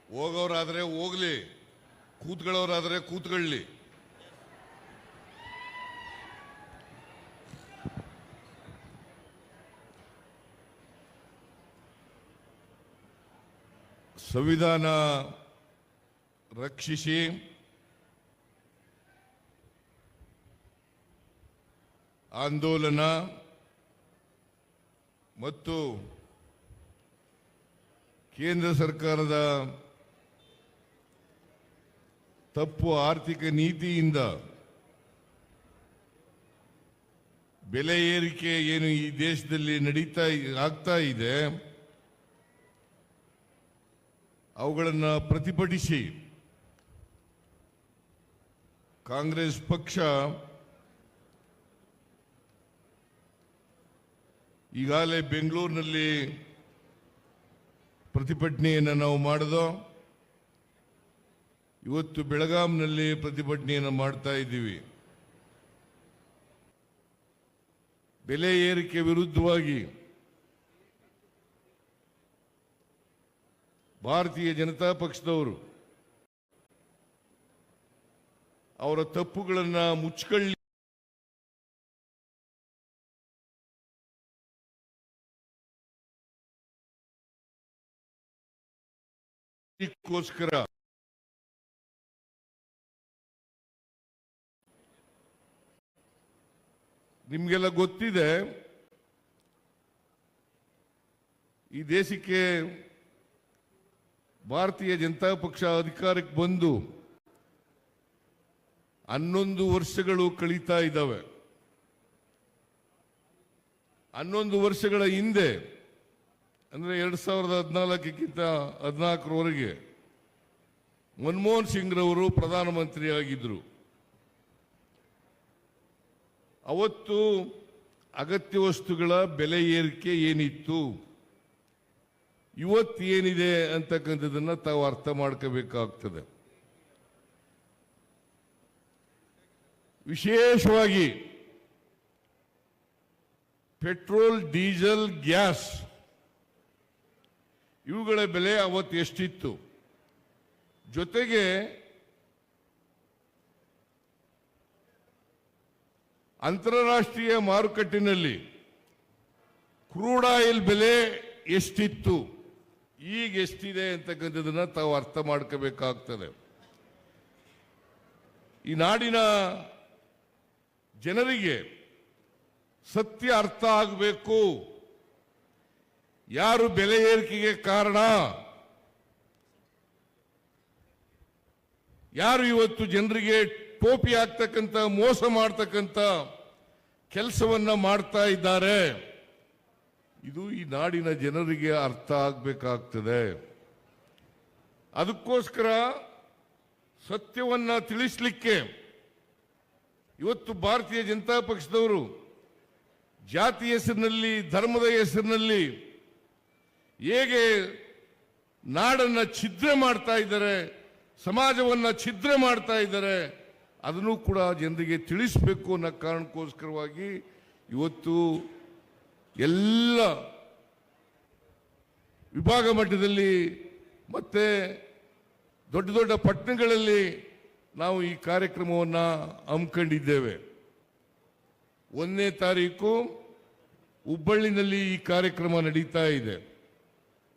ಹೋಗೋರಾದ್ರೆ ಹೋಗ್ಲಿ, ಕೂತ್ಕೊಳ್ಳೋರಾದ್ರೆ ಕೂತ್ಕೊಳ್ಳಿ. ಸಂವಿಧಾನ ರಕ್ಷಿಸಿ ಆಂದೋಲನ ಮತ್ತು ಕೇಂದ್ರ ಸರ್ಕಾರದ ತಪ್ಪು ಆರ್ಥಿಕ ನೀತಿಯಿಂದ ಬೆಲೆ ಏರಿಕೆ ಏನು ಈ ದೇಶದಲ್ಲಿ ಆಗ್ತಾ ಇದೆ, ಅವುಗಳನ್ನು ಪ್ರತಿಭಟಿಸಿ ಕಾಂಗ್ರೆಸ್ ಪಕ್ಷ ಈಗಾಗಲೇ ಬೆಂಗಳೂರಿನಲ್ಲಿ ಪ್ರತಿಭಟನೆಯನ್ನು ನಾವು ಮಾಡಿದೋ, ಇವತ್ತು ಬೆಳಗಾಂನಲ್ಲಿ ಪ್ರತಿಭಟನೆಯನ್ನು ಮಾಡ್ತಾ ಇದ್ದೀವಿ. ಬೆಲೆ ಏರಿಕೆ ವಿರುದ್ಧವಾಗಿ ಭಾರತೀಯ ಜನತಾ ಪಕ್ಷದವರು ಅವರ ತಪ್ಪುಗಳನ್ನು ಮುಚ್ಚಿಕೊಳ್ಳಿ ಗೋಸ್ಕರ ನಿಮಗೆಲ್ಲ ಗೊತ್ತಿದೆ, ಈ ದೇಶಕ್ಕೆ ಭಾರತೀಯ ಜನತಾ ಪಕ್ಷ ಅಧಿಕಾರಕ್ಕೆ ಬಂದು 11 ವರ್ಷಗಳು ಕಳೀತಾ ಇದ್ದಾವೆ. 11 ವರ್ಷಗಳ ಹಿಂದೆ ಅಂದರೆ 2014ಕ್ಕಿಂತ 14ರವರೆಗೆ ಮನಮೋಹನ್ ಸಿಂಗ್ ರವರು ಪ್ರಧಾನಮಂತ್ರಿ ಆಗಿದ್ರು. ಅವತ್ತು ಅಗತ್ಯ ವಸ್ತುಗಳ ಬೆಲೆ ಏರಿಕೆ ಏನಿತ್ತು, ಇವತ್ತು ಏನಿದೆ ಅಂತಕ್ಕಂಥದ್ದನ್ನು ತಾವು ಅರ್ಥ ಮಾಡ್ಕೋಬೇಕಾಗ್ತದೆ. ವಿಶೇಷವಾಗಿ ಪೆಟ್ರೋಲ್, ಡೀಸೆಲ್, ಗ್ಯಾಸ್ ಇವುಗಳ ಬೆಲೆ ಅವತ್ತು ಎಷ್ಟಿತ್ತು, ಜೊತೆಗೆ ಅಂತಾರಾಷ್ಟ್ರೀಯ ಮಾರುಕಟ್ಟೆಯಲ್ಲಿ ಕ್ರೂಡ್ ಆಯಿಲ್ ಬೆಲೆ ಎಷ್ಟಿತ್ತು, ಈಗ ಎಷ್ಟಿದೆ ಅಂತಕ್ಕಂಥದ್ದನ್ನು ತಾವು ಅರ್ಥ ಮಾಡ್ಕೋಬೇಕಾಗ್ತದೆ. ಈ ನಾಡಿನ ಜನರಿಗೆ ಸತ್ಯ ಅರ್ಥ ಆಗಬೇಕು. ಯಾರು ಬೆಲೆ ಏರಿಕೆಗೆ ಕಾರಣ, ಯಾರು ಇವತ್ತು ಜನರಿಗೆ ಟೋಪಿ ಹಾಕ್ತಕ್ಕಂಥ, ಮೋಸ ಮಾಡ್ತಕ್ಕಂಥ ಕೆಲಸವನ್ನ ಮಾಡ್ತಾ ಇದ್ದಾರೆ, ಇದು ಈ ನಾಡಿನ ಜನರಿಗೆ ಅರ್ಥ ಆಗಬೇಕಾಗ್ತದೆ. ಅದಕ್ಕೋಸ್ಕರ ಸತ್ಯವನ್ನ ತಿಳಿಸಲಿಕ್ಕೆ ಇವತ್ತು ಭಾರತೀಯ ಜನತಾ ಪಕ್ಷದವರು ಜಾತಿ ಹೆಸರಿನಲ್ಲಿ, ಧರ್ಮದ ಹೆಸರಿನಲ್ಲಿ ಹೇಗೆ ನಾಡನ್ನ ಛಿದ್ರ ಮಾಡ್ತಾ ಇದ್ದಾರೆ, ಸಮಾಜವನ್ನ ಛಿದ್ರ ಮಾಡ್ತಾ ಇದ್ದಾರೆ, ಅದನ್ನು ಕೂಡ ಜನರಿಗೆ ತಿಳಿಸಬೇಕು ಅನ್ನೋ ಕಾರಣಕ್ಕೋಸ್ಕರವಾಗಿ ಇವತ್ತು ಎಲ್ಲ ವಿಭಾಗ ಮಟ್ಟದಲ್ಲಿ ಮತ್ತೆ ದೊಡ್ಡ ದೊಡ್ಡ ಪಟ್ಟಣಗಳಲ್ಲಿ ನಾವು ಈ ಕಾರ್ಯಕ್ರಮವನ್ನು ಹಮ್ಮಿಕೊಂಡಿದ್ದೇವೆ. 1ನೇ ತಾರೀಕು ಹುಬ್ಬಳ್ಳಿನಲ್ಲಿ ಈ ಕಾರ್ಯಕ್ರಮ ನಡೀತಾ ಇದೆ,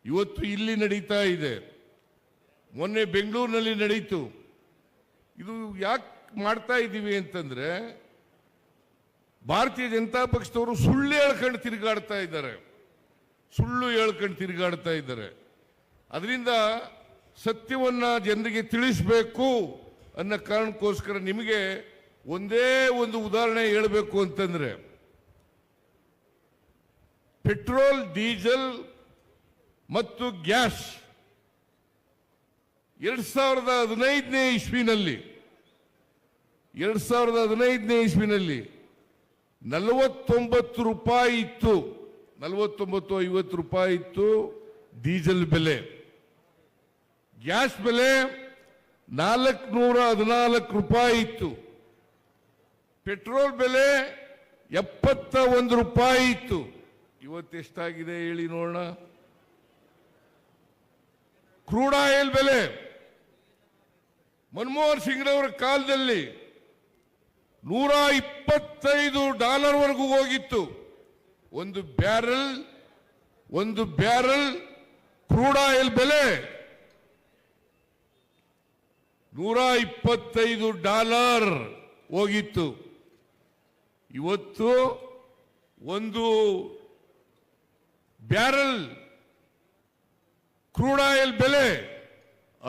ಇವತ್ತು ಇಲ್ಲಿ ನಡೀತಾ ಇದೆ, ಮೊನ್ನೆ ಬೆಂಗಳೂರಿನಲ್ಲಿ ನಡೀತು. ಇದು ಯಾಕೆ ಮಾಡ್ತಾ ಇದ್ದೀವಿ ಅಂತಂದ್ರೆ, ಭಾರತೀಯ ಜನತಾ ಪಕ್ಷದವರು ಸುಳ್ಳು ಹೇಳ್ಕೊಂಡು ತಿರುಗಾಡ್ತಾ ಇದ್ದಾರೆ. ಅದರಿಂದ ಸತ್ಯವನ್ನ ಜನರಿಗೆ ತಿಳಿಸಬೇಕು ಅನ್ನೋ ಕಾರಣಕ್ಕೋಸ್ಕರ ನಿಮಗೆ ಒಂದೇ ಒಂದು ಉದಾಹರಣೆ ಹೇಳಬೇಕು ಅಂತಂದ್ರೆ, ಪೆಟ್ರೋಲ್, ಡೀಸೆಲ್ ಮತ್ತು ಗ್ಯಾಸ್ 2015ನೇ ಇಸ್ವಿನಲ್ಲಿ 49 ರೂಪಾಯಿ ಇತ್ತು, 49-50 ರೂಪಾಯಿ ಇತ್ತು ಡೀಸೆಲ್ ಬೆಲೆ. ಗ್ಯಾಸ್ ಬೆಲೆ 414 ರೂಪಾಯಿ ಇತ್ತು. ಪೆಟ್ರೋಲ್ ಬೆಲೆ 71 ರೂಪಾಯಿ ಇತ್ತು. ಇವತ್ತೆಷ್ಟಾಗಿದೆ ಹೇಳಿ ನೋಡೋಣ? ಕ್ರೂಡ್ ಆಯಿಲ್ ಬೆಲೆ ಮನಮೋಹನ್ ಸಿಂಗ್ರವರ ಕಾಲದಲ್ಲಿ $125 ಹೋಗಿತ್ತು. ಒಂದು ಬ್ಯಾರಲ್ ಕ್ರೂಡ್ ಆಯಿಲ್ ಬೆಲೆ $125 ಹೋಗಿತ್ತು. ಇವತ್ತು ಒಂದು ಬ್ಯಾರಲ್ ಕ್ರೂಡ್ ಆಯಿಲ್ ಬೆಲೆ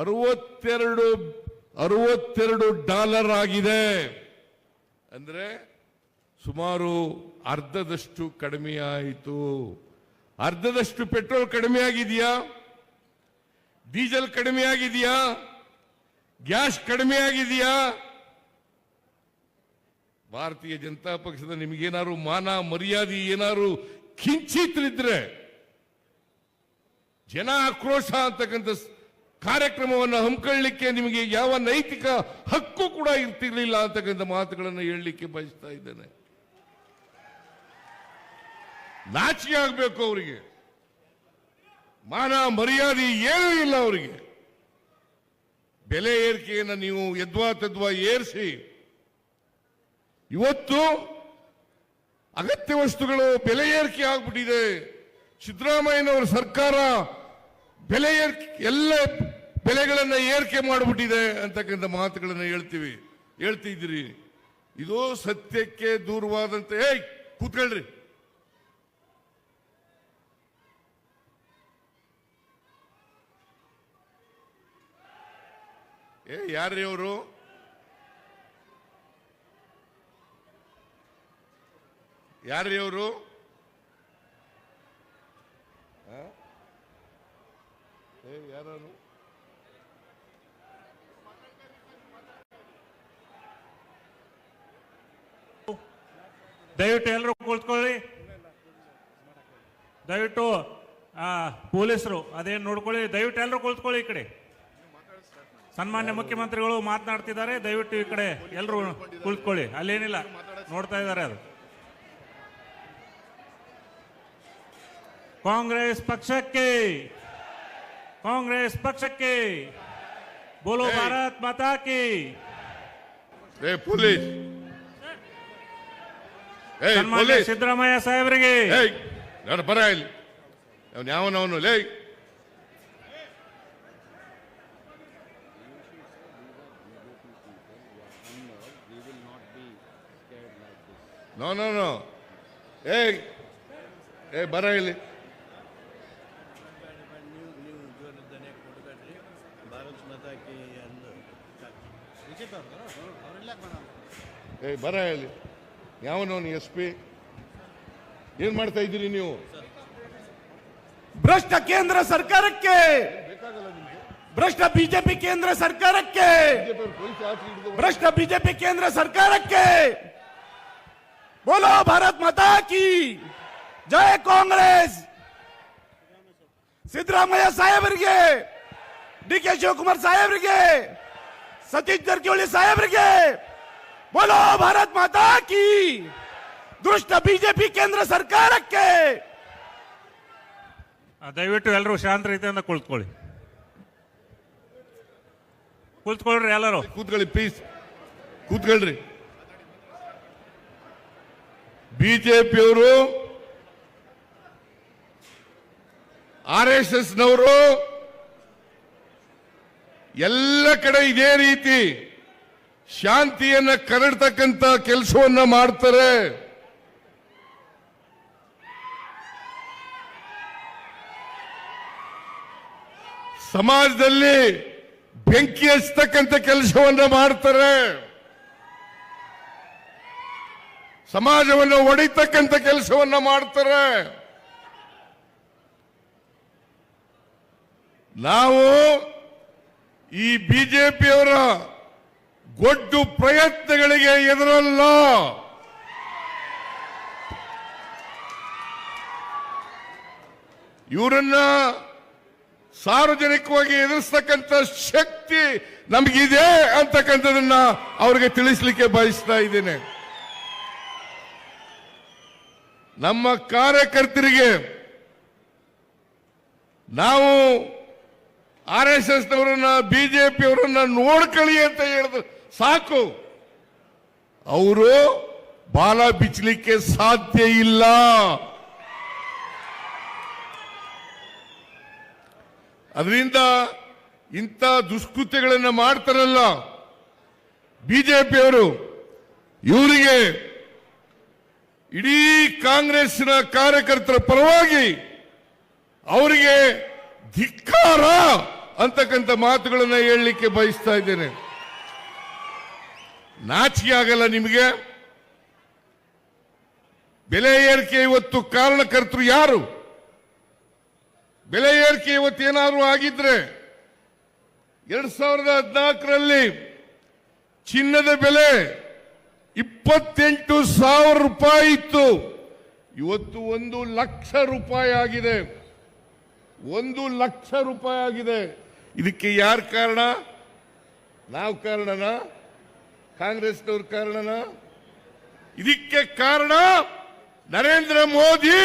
$62 ಆಗಿದೆ. ಅಂದ್ರೆ ಸುಮಾರು ಅರ್ಧದಷ್ಟು ಕಡಿಮೆ ಆಯಿತು. ಅರ್ಧದಷ್ಟು ಪೆಟ್ರೋಲ್ ಕಡಿಮೆ ಆಗಿದೆಯಾ? ಡೀಸೆಲ್ ಕಡಿಮೆ ಆಗಿದೆಯಾ? ಗ್ಯಾಸ್ ಕಡಿಮೆ ಆಗಿದೆಯಾ? ಭಾರತೀಯ ಜನತಾ ಪಕ್ಷದ ನಿಮಗೇನಾದ್ರು ಮಾನ ಮರ್ಯಾದೆ ಏನಾದ್ರು ಕಿಂಚಿತ್ರಿದ್ರೆ ಜನ ಆಕ್ರೋಶ ಅಂತಕ್ಕಂಥ ಕಾರ್ಯಕ್ರಮವನ್ನು ಹಮ್ಮಿಕೊಳ್ಳಲಿಕ್ಕೆ ನಿಮಗೆ ಯಾವ ನೈತಿಕ ಹಕ್ಕು ಕೂಡ ಇರ್ತಿರ್ಲಿಲ್ಲ ಅಂತಕ್ಕಂಥ ಮಾತುಗಳನ್ನು ಹೇಳಲಿಕ್ಕೆ ಬಯಸ್ತಾ ಇದ್ದೇನೆ. ನಾಚಿಕೆ ಆಗಬೇಕು ಅವರಿಗೆ. ಮಾನ ಮರ್ಯಾದೆ ಏನೂ ಇಲ್ಲ ಅವರಿಗೆ. ಬೆಲೆ ಏರಿಕೆಯನ್ನು ನೀವು ಯದ್ವಾ ತದ್ವಾ ಏರಿಸಿ ಇವತ್ತು ಅಗತ್ಯ ವಸ್ತುಗಳು ಬೆಲೆ ಏರಿಕೆ ಆಗ್ಬಿಟ್ಟಿದೆ. ಸಿದ್ದರಾಮಯ್ಯನವರ ಸರ್ಕಾರ ಬೆಲೆ ಎಲ್ಲ ಬೆಲೆಗಳನ್ನು ಏರಿಕೆ ಮಾಡಿಬಿಟ್ಟಿದೆ ಅಂತಕ್ಕಂಥ ಮಾತುಗಳನ್ನು ಹೇಳ್ತಿದ್ದೀರಿ. ಇದು ಸತ್ಯಕ್ಕೆ ದೂರವಾದಂತೆ. ಕೂತ್ಕೊಳ್ರಿ. ಯಾರ್ರೀ ಅವರು? ಯಾರ್ರೀ ಅವರು? ಯಾರು? ದಯವಿಟ್ಟು ಎಲ್ಲರೂ ಕುಳಿತುಕೊಳ್ಳಿ. ದಯವಿಟ್ಟು ಪೊಲೀಸರು ಅದೇನು ನೋಡ್ಕೊಳ್ಳಿ. ದಯವಿಟ್ಟು ಎಲ್ಲರೂ ಕುಳಿತುಕೊಳ್ಳಿ. ಈ ಕಡೆ ಸನ್ಮಾನ್ಯ ಮುಖ್ಯಮಂತ್ರಿಗಳು ಮಾತನಾಡ್ತಿದ್ದಾರೆ. ದಯವಿಟ್ಟು ಈ ಕಡೆ ಎಲ್ಲರೂ ಕುಳಿತುಕೊಳ್ಳಿ. ಅಲ್ಲೇನಿಲ್ಲ, ನೋಡ್ತಾ ಇದ್ದಾರೆ. ಅದು ಕಾಂಗ್ರೆಸ್ ಪಕ್ಷಕ್ಕೆ, ಕಾಂಗ್ರೆಸ್ ಪಕ್ಷಕ್ಕೆ ಬೋಲೋ ಭಾರತ್ ಮಾತಾ ಕಿ. ಪೊಲೀಸ್ ಸನ್ಮಾನ್ಯ ಸಿದ್ದರಾಮಯ್ಯ ಸಾಹೇಬರಿಗೆ ಬರ ಇಲ್ಲಿ. ಯಾವನವನು ಲೇ? No no no. ಬರ ಇಲ್ಲಿ. ಬರ ಇಲ್ಲಿ. ಯಾವನವನು SP? ಏನ್ ಮಾಡ್ತಾ ಇದ್ದೀರಿ ನೀವು? ಭ್ರಷ್ಟ ಕೇಂದ್ರ ಸರ್ಕಾರಕ್ಕೆ, ಭ್ರಷ್ಟ ಬಿಜೆಪಿ ಕೇಂದ್ರ ಸರ್ಕಾರಕ್ಕೆ, ಭ್ರಷ್ಟ ಬಿಜೆಪಿ ಕೇಂದ್ರ ಸರ್ಕಾರಕ್ಕೆ ಬೋಲೋ ಭಾರತ್ ಮಾತಾ ಕಿ ಜೈ. ಕಾಂಗ್ರೆಸ್ ಸಿದ್ದರಾಮಯ್ಯ ಸಾಹೇಬರಿಗೆ, DK ಶಿವಕುಮಾರ್ ಸಾಹೇಬರಿಗೆ, ಸತೀಶ್ ಜಾರಕಿಹೊಳಿ ಸಾಹೇಬರಿಗೆ ಬೋಲೋ ಭಾರತ್ ಮಾತಾ ಕಿ. ದುಷ್ಟ ಬಿಜೆಪಿ ಕೇಂದ್ರ ಸರ್ಕಾರಕ್ಕೆ. ದಯವಿಟ್ಟು ಎಲ್ಲರೂ ಶಾಂತ ರೀತಿಯಿಂದ ಕುಳಿತುಕೊಳ್ಳಿ. ಕುಳಿತುಕೊಳ್ಳ್ರಿ. ಎಲ್ಲರೂ ಕೂತ್ಕೊಳ್ಳಿ ಪ್ಲೀಸ್. ಕೂತ್ಕೊಳ್ರಿ. ಬಿಜೆಪಿಯವರು, RSS ನವರು ಎಲ್ಲ ಕಡೆ ಇದೇ ರೀತಿ ಶಾಂತಿಯನ್ನ ಕರಡ್ತಕ್ಕಂಥ ಕೆಲಸವನ್ನ ಮಾಡ್ತಾರೆ. ಸಮಾಜದಲ್ಲಿ ಬೆಂಕಿ ಹಚ್ಚತಕ್ಕಂಥ ಕೆಲಸವನ್ನ ಮಾಡ್ತಾರೆ. ಸಮಾಜವನ್ನು ಒಡಿತಕ್ಕಂಥ ಕೆಲಸವನ್ನ ಮಾಡ್ತಾರೆ. ನಾವು ಈ ಬಿಜೆಪಿಯವರ ಗೊಡ್ಡು ಪ್ರಯತ್ನಗಳಿಗೆ ಎದುರಲ್ಲ. ಇವರನ್ನ ಸಾರ್ವಜನಿಕವಾಗಿ ಎದುರಿಸ್ತಕ್ಕಂಥ ಶಕ್ತಿ ನಮಗಿದೆ ಅಂತಕ್ಕಂಥದನ್ನ ಅವರಿಗೆ ತಿಳಿಸಲಿಕ್ಕೆ ಬಯಸ್ತಾ ಇದ್ದೇನೆ. ನಮ್ಮ ಕಾರ್ಯಕರ್ತರಿಗೆ ನಾವು RSS ನವರನ್ನ ಬಿಜೆಪಿ ಅವರನ್ನ ನೋಡ್ಕೊಳ್ಳಿ ಅಂತ ಹೇಳಿದ್ರು ಸಾಕು. ಅವರು ಬಾಲ ಬಿಚ್ಚಲಿಕ್ಕೆ ಸಾಧ್ಯ ಇಲ್ಲ. ಅದರಿಂದ ಇಂಥ ದುಷ್ಕೃತ್ಯಗಳನ್ನು ಮಾಡ್ತಾರಲ್ಲ ಬಿಜೆಪಿಯವರು, ಇವರಿಗೆ ಇಡೀ ಕಾಂಗ್ರೆಸ್ನ ಕಾರ್ಯಕರ್ತರ ಪರವಾಗಿ ಅವರಿಗೆ ಧಿಕ್ಕಾರ ಅಂತಕ್ಕಂಥ ಮಾತುಗಳನ್ನು ಹೇಳಲಿಕ್ಕೆ ಬಯಸ್ತಾ ಇದ್ದೇನೆ. ನಾಚಿಕೆ ಆಗಲ್ಲ ನಿಮಗೆ? ಬೆಲೆ ಏರಿಕೆ ಇವತ್ತು ಕಾರಣಕರ್ತರು ಯಾರು? ಬೆಲೆ ಏರಿಕೆ ಇವತ್ತೇನಾದ್ರೂ ಆಗಿದ್ರೆ 2014ರಲ್ಲಿ ಚಿನ್ನದ ಬೆಲೆ 28,000 ರೂಪಾಯಿ ಇತ್ತು. ಇವತ್ತು 1,00,000 ರೂಪಾಯಿ ಆಗಿದೆ. 1,00,000 ರೂಪಾಯಿ ಆಗಿದೆ. ಇದಕ್ಕೆ ಯಾರು ಕಾರಣ? ನಾವು ಕಾರಣನಾ? ಕಾಂಗ್ರೆಸ್ನವ್ರ ಕಾರಣನಾ? ಇದಕ್ಕೆ ಕಾರಣ ನರೇಂದ್ರ ಮೋದಿ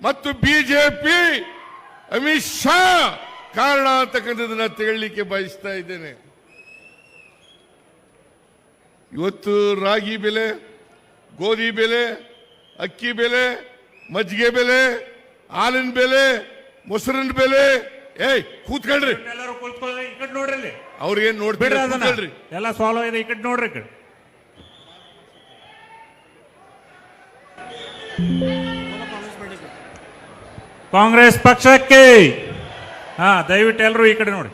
ಮತ್ತು ಬಿಜೆಪಿ, ಅಮಿತ್ ಶಾ ಕಾರಣ ಅಂತಕ್ಕಂಥದ್ದನ್ನ ಹೇಳಲಿಕ್ಕೆ ಬಯಸ್ತಾ ಇದ್ದೇನೆ. ಇವತ್ತು ರಾಗಿ ಬೆಲೆ, ಗೋಧಿ ಬೆಲೆ, ಅಕ್ಕಿ ಬೆಲೆ, ಮಜ್ಜಿಗೆ ಬೆಲೆ, ಹಾಲಿನ ಬೆಲೆ, ಮೊಸರಿನ ಬೆಲೆ, ಕೂತ್ಕೊಳ್ರಿ, ಎಲ್ಲರೂ ಕೂತ್ಕೊಳ್ಳಿ. ಈ ಕಡೆ ನೋಡ್ರಿ, ಅಲ್ಲಿ ಅವ್ರಿಗೇನ್ ನೋಡ್ಬಿಡ್ರಿ, ಎಲ್ಲ ಸಾಲ್ವ್ ಇದೆ. ಈ ಕಡೆ ನೋಡ್ರಿ, ಈ ಕಡೆ. ಕಾಂಗ್ರೆಸ್ ಪಕ್ಷಕ್ಕೆ ದಯವಿಟ್ಟು ಎಲ್ಲರೂ ಈ ಕಡೆ ನೋಡಿ.